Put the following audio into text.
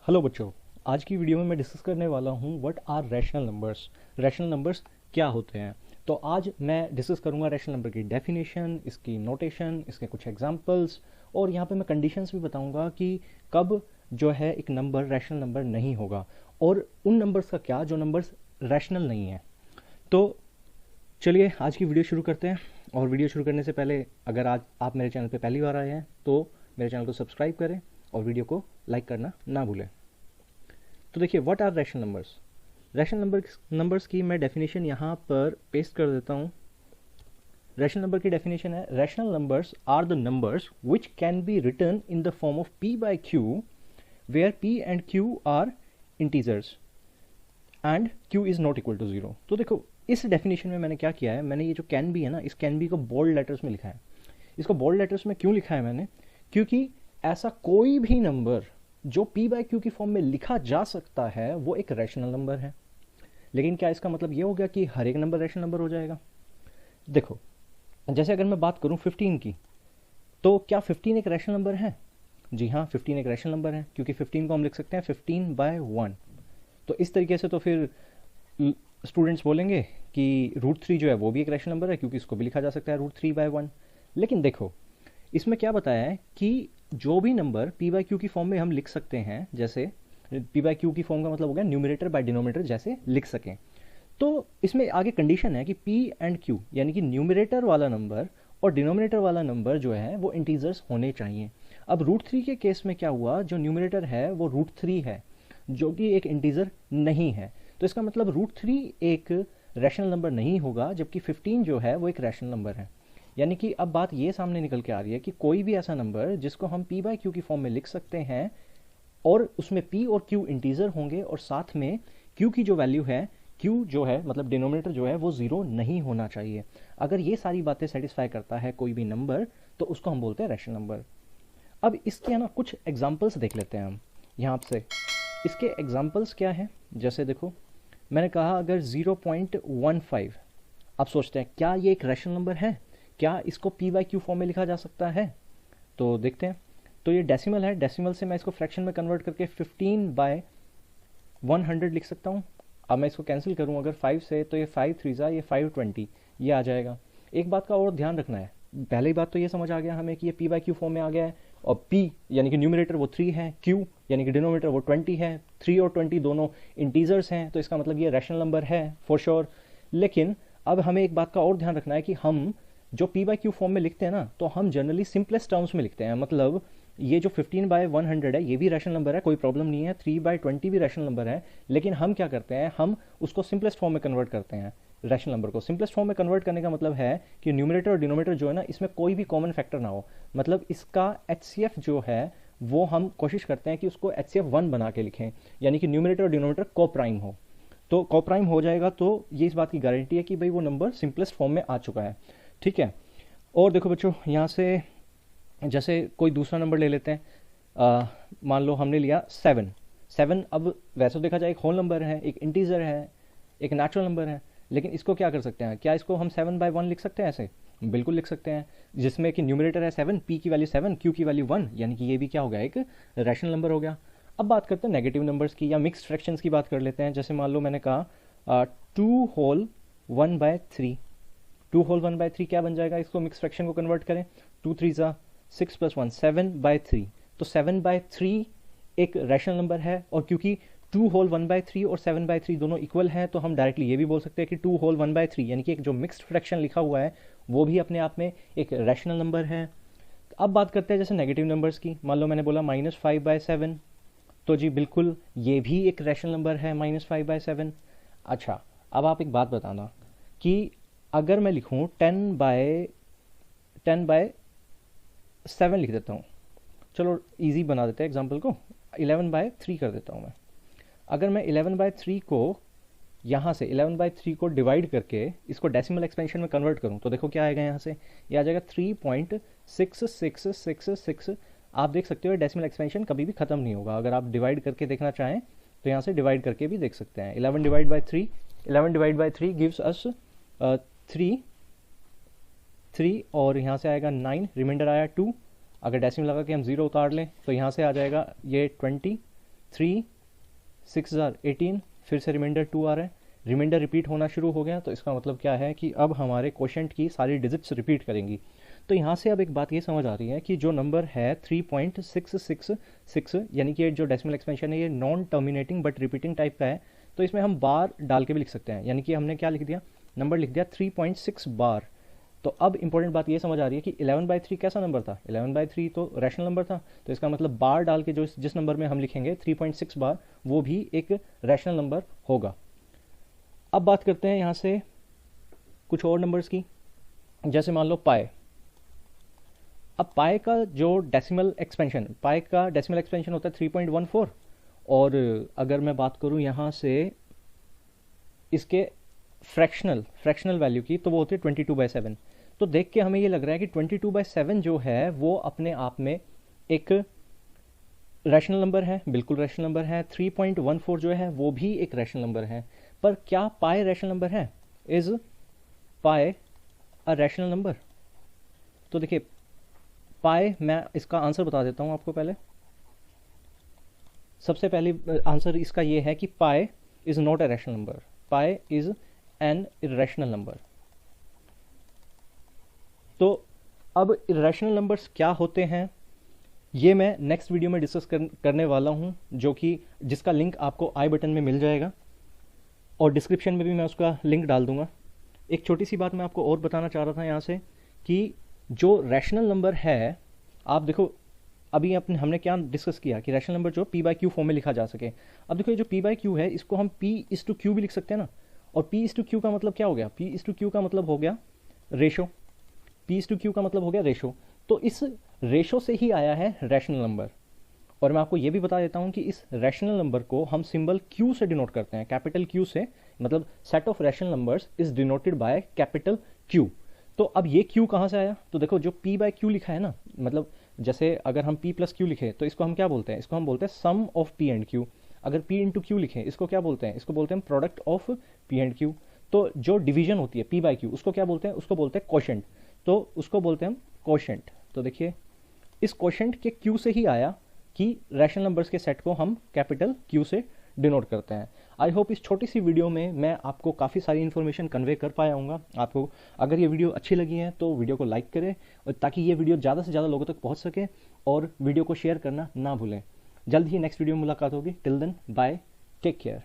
Hello बच्चों, आज की वीडियो में मैं डिस्कस करने वाला हूँ what are rational numbers. Rational numbers क्या होते हैं। तो आज मैं डिस्कस करूँगा रैशनल नंबर की डेफिनेशन, इसकी नोटेशन, इसके कुछ एग्जांपल्स, और यहाँ पे मैं कंडीशंस भी बताऊँगा कि कब जो है एक नंबर रैशनल नंबर नहीं होगा, और उन नंबर्स का क्या जो नंबर्स रैशनल नहीं है। तो चलिए आज की वीडियो शुरू करते हैं। और वीडियो शुरू करने से पहले अगर आज आप मेरे चैनल पे पहली बार आए हैं तो मेरे चैनल को सब्सक्राइब करें और वीडियो को लाइक करना ना भूलें। तो देखिए, what are rational numbers. Rational numbers की मैं डेफिनेशन यहाँ पर पेस्ट कर देता हूँ। रैशनल नंबर की डेफिनेशन है, rational numbers are the numbers which can be written in the form of p by q where p and q are integers and q is not equal to 0। तो देखो, इस definition में मैंने क्या किया है, मैंने ये जो कैन बी है ना, इस कैन बी को बोल्ड लेटर्स में लिखा है। इसको बोल्ड लेटर्स में क्यों लिखा है मैंने, क्योंकि ऐसा कोई भी नंबर जो p बाय q की फॉर्म में लिखा जा सकता है वो एक रैशनल नंबर है। लेकिन क्या इसका मतलब ये हो गया कि हर एक नंबर रैशनल नंबर हो जाएगा? देखो, जैसे अगर मैं बात करूं 15 की, तो क्या 15 एक रैशनल नंबर है? जी हाँ, 15 एक रैशनल नंबर है, क्योंकि 15 को हम लिख सकते हैं 15 बाय 1। तो इस तरीके से तो फिर स्टूडेंट्स बोलेंगे कि √3 जो है वो भी एक रैशनल नंबर है, क्योंकि इसको भी लिखा जा सकता है √3 बाय 1। लेकिन देखो, इसमें क्या बताया है कि जो भी नंबर p बाय q की फॉर्म में हम लिख सकते हैं, जैसे p बाय q की फॉर्म का मतलब हो गया न्यूमरेटर बाय डिनोमिनेटर जैसे लिख सकें। तो इसमें आगे कंडीशन है कि p एंड q यानी कि न्यूमरेटर वाला नंबर और डिनोमिनेटर वाला नंबर जो है वो इंटीजर्स होने चाहिए। अब √3 के केस में क्या हुआ, जो न्यूमरेटर है वो √3 है, जो कि एक इंटीजर नहीं है। तो इसका मतलब √3 एक रैशनल नंबर नहीं होगा, जबकि 15 जो है वो एक रैशनल नंबर है। यानी कि अब बात ये सामने निकल के आ रही है कि कोई भी ऐसा नंबर जिसको हम p बाय q की फॉर्म में लिख सकते हैं और उसमें p और q इंटीजर होंगे और साथ में q की जो वैल्यू है, q जो है मतलब डिनोमिनेटर जो है वो 0 नहीं होना चाहिए। अगर ये सारी बातें सेटिस्फाई करता है कोई भी नंबर तो उसको हम बोलते हैं रैशनल नंबर। अब इसके ना कुछ एग्जाम्पल्स देख लेते हैं हम यहाँ से। इसके एग्जाम्पल्स क्या है, जैसे देखो मैंने कहा अगर 0.15, आप सोचते हैं क्या ये एक रैशनल नंबर है, क्या इसको p बाय q फॉर्म में लिखा जा सकता है? तो देखते हैं। तो ये डेसिमल है, डेसिमल से मैं इसको फ्रैक्शन में कन्वर्ट करके 15 बाय 100 लिख सकता हूँ। अब मैं इसको कैंसिल करूँ अगर 5 से, तो ये 5 3 ये 520 ये आ जाएगा। एक बात का और ध्यान रखना है, पहली बात तो ये समझ आ गया हमें कि ये p बाय q फॉर्म में आ गया है, और p यानी कि न्यूमरेटर वो 3 है, q यानी कि डिनोमिनेटर वो 20 है। 3 और 20 दोनों इंटीजर्स हैं, तो इसका मतलब ये रैशनल नंबर है फॉर श्योर। लेकिन अब हमें एक बात का और ध्यान रखना है कि हम जो p बाय q फॉर्म में लिखते हैं ना, तो हम जनरली सिंपलेस्ट टर्म्स में लिखते हैं। मतलब ये जो 15 बाय 100 है ये भी रैशनल नंबर है, कोई प्रॉब्लम नहीं है। 3 बाय 20 भी रैशनल नंबर है, लेकिन हम क्या करते हैं, हम उसको सिंपलेस्ट फॉर्म में कन्वर्ट करते हैं। रैशनल नंबर को सिंपलेस्ट फॉर्म में कन्वर्ट करने का मतलब है कि न्यूमरेटर और डिनोमिनेटर जो है ना, इसमें कोई भी कॉमन फैक्टर ना हो। मतलब इसका HCF जो है वो हम कोशिश करते हैं कि उसको HCF 1 बना के लिखें, यानी कि न्यूमरेटर और डिनोमिनेटर को प्राइम हो। तो को प्राइम हो जाएगा तो ये इस बात की गारंटी है कि भाई वो नंबर सिंपलेस्ट फॉर्म में आ चुका है। ठीक है। और देखो बच्चों, यहाँ से जैसे कोई दूसरा नंबर ले लेते हैं, मान लो हमने लिया 7। अब वैसे तो देखा जाए एक होल नंबर है, एक इंटीजर है, एक नेचुरल नंबर है, लेकिन इसको क्या कर सकते हैं, क्या इसको हम 7 बाय 1 लिख सकते हैं? ऐसे बिल्कुल लिख सकते हैं, जिसमें कि न्यूमरेटर है 7, p की वैल्यू 7, q की वैल्यू 1, यानी कि ये भी क्या हो गया, एक रैशनल नंबर हो गया। अब बात करते हैं नेगेटिव नंबर्स की, या मिक्स्ड फ्रैक्शंस की बात कर लेते हैं। जैसे मान लो मैंने कहा 2 होल 1 बाय 3। 2 होल 1 बाय 3 क्या बन जाएगा, इसको मिक्स फ्रैक्शन को कन्वर्ट करें, 2 3 6 + 1 7 बाय 3। तो 7 बाय 3 एक रैशनल नंबर है, और क्योंकि 2 होल 1 बाय 3 और 7 बाय 3 दोनों इक्वल हैं, तो हम डायरेक्टली ये भी बोल सकते हैं कि 2 होल 1 बाय 3 यानी कि एक जो मिक्स्ड फ्रैक्शन लिखा हुआ है वो भी अपने आप में एक रैशनल नंबर है। अब बात करते हैं जैसे नेगेटिव नंबर्स की। मान लो मैंने बोला -5 बाय 7, तो जी बिल्कुल ये भी एक रैशनल नंबर है -5 बाय 7। अच्छा, अब आप एक बात बताना कि अगर मैं लिखूँ 10 बाय 7 लिख देता हूँ, चलो इजी बना देते हैं एग्जाम्पल को, 11 बाय 3 कर देता हूँ मैं। अगर मैं 11 बाय 3 को यहाँ से 11 बाय 3 को डिवाइड करके इसको डेसिमल एक्सपेंशन में कन्वर्ट करूँ, तो देखो क्या आएगा, यहाँ से ये आ जाएगा 3.6666। आप देख सकते हो डेसिमल एक्सपेंशन कभी भी खत्म नहीं होगा। अगर आप डिवाइड करके देखना चाहें तो यहाँ से डिवाइड करके भी देख सकते हैं। 11 डिवाइड बाय 3 गिव्स अस 3 और यहाँ से आएगा 9, रिमाइंडर आया 2। अगर डेसिमल लगा के हम 0 उतार लें तो यहाँ से आ जाएगा ये 20, 3 6 18, फिर से रिमाइंडर 2 आ रहा है, रिमाइंडर रिपीट होना शुरू हो गया। तो इसका मतलब क्या है कि अब हमारे क्वोशंट की सारी डिजिट्स रिपीट करेंगी। तो यहाँ से अब एक बात ये समझ आ रही है कि जो नंबर है 3.666 यानी कि जो डेसिमल एक्सपेंशन है ये non terminating but repeating type का है, तो इसमें हम बार डाल के भी लिख सकते हैं। यानी कि हमने क्या लिख दिया, नंबर लिख दिया 3.6 बार। तो अब इंपॉर्टेंट बात ये समझ आ रही है कि 11/3 कैसा नंबर था, 11/3 तो रैशनल नंबर था। तो इसका मतलब बार डाल के जो जिस नंबर में हम लिखेंगे 3.6 बार, वो भी एक रैशनल नंबर होगा। अब बात करते हैं यहाँ से कुछ और नंबर्स की, जैसे मान लो पाए। अब पाए का जो डेसिमल एक्सपेंशन, पाए का डेसिमल एक्सपेंशन होता है 3.14, और अगर मैं बात करूँ यहाँ से इसके फ्रैक्शनल वैल्यू की, तो वो होती है 22/7। तो देख के हमें ये लग रहा है कि 22/7 जो है वो अपने आप में एक रैशनल नंबर है, बिल्कुल रैशनल नंबर है। 3.14 जो है वो भी एक रैशनल नंबर है। पर क्या पाए रैशनल नंबर है? इज पाए अ रैशनल नंबर? तो देखिए पाए, मैं इसका आंसर बता देता हूं आपको। पहले सबसे पहले आंसर इसका ये है कि पाए is not a rational number, पाए इज एन इरेशनल नंबर। तो अब इरेशनल नंबर्स क्या होते हैं ये मैं नेक्स्ट वीडियो में डिस्कस करने वाला हूं, जो कि जिसका लिंक आपको आई बटन में मिल जाएगा और डिस्क्रिप्शन में भी मैं उसका लिंक डाल दूंगा। एक छोटी सी बात मैं आपको और बताना चाह रहा था यहाँ से कि जो रैशनल नंबर है, आप देखो अभी हमने क्या डिस्कस किया कि रैशनल नंबर जो p/q फॉर्म में लिखा जा सके। अब देखो ये जो p/q है इसको हम p/q भी लिख सकते हैं ना, और p/q का मतलब क्या हो गया, p/q का मतलब हो गया रेशो, p/q का मतलब हो गया रेशो। तो इस रेशो से ही आया है रैशनल नंबर। और मैं आपको ये भी बता देता हूँ कि इस रैशनल नंबर को हम सिंबल q से डिनोट करते हैं, कैपिटल Q से, मतलब set of rational numbers is denoted by capital Q। तो अब ये Q कहाँ से आया? तो देखो जो p/q लिखा है ना, मतलब जैसे अगर हम p+q लिखे तो इसको हम क्या बोलते हैं, इसको हम बोलते हैं सम ऑफ p एंड q। अगर p इंटू q लिखें इसको क्या बोलते हैं, इसको बोलते हैं product of p and q। तो जो डिवीजन होती है p/q उसको क्या बोलते हैं, उसको बोलते हैं क्वोशंट। तो उसको बोलते हैं हम क्वोशंट। तो देखिए इस क्वोशंट के q से ही आया कि रैशनल नंबर्स के सेट को हम कैपिटल Q से डिनोट करते हैं। आई होप इस छोटी सी वीडियो में मैं आपको काफ़ी सारी इन्फॉर्मेशन कन्वे कर पाया हूँगा। आपको अगर ये वीडियो अच्छी लगी है तो वीडियो को लाइक करें, और ताकि ये वीडियो ज़्यादा से ज़्यादा लोगों तक पहुँच सके, और वीडियो को शेयर करना ना भूलें। जल्द ही नेक्स्ट वीडियो में मुलाकात होगी। Till then bye, take care.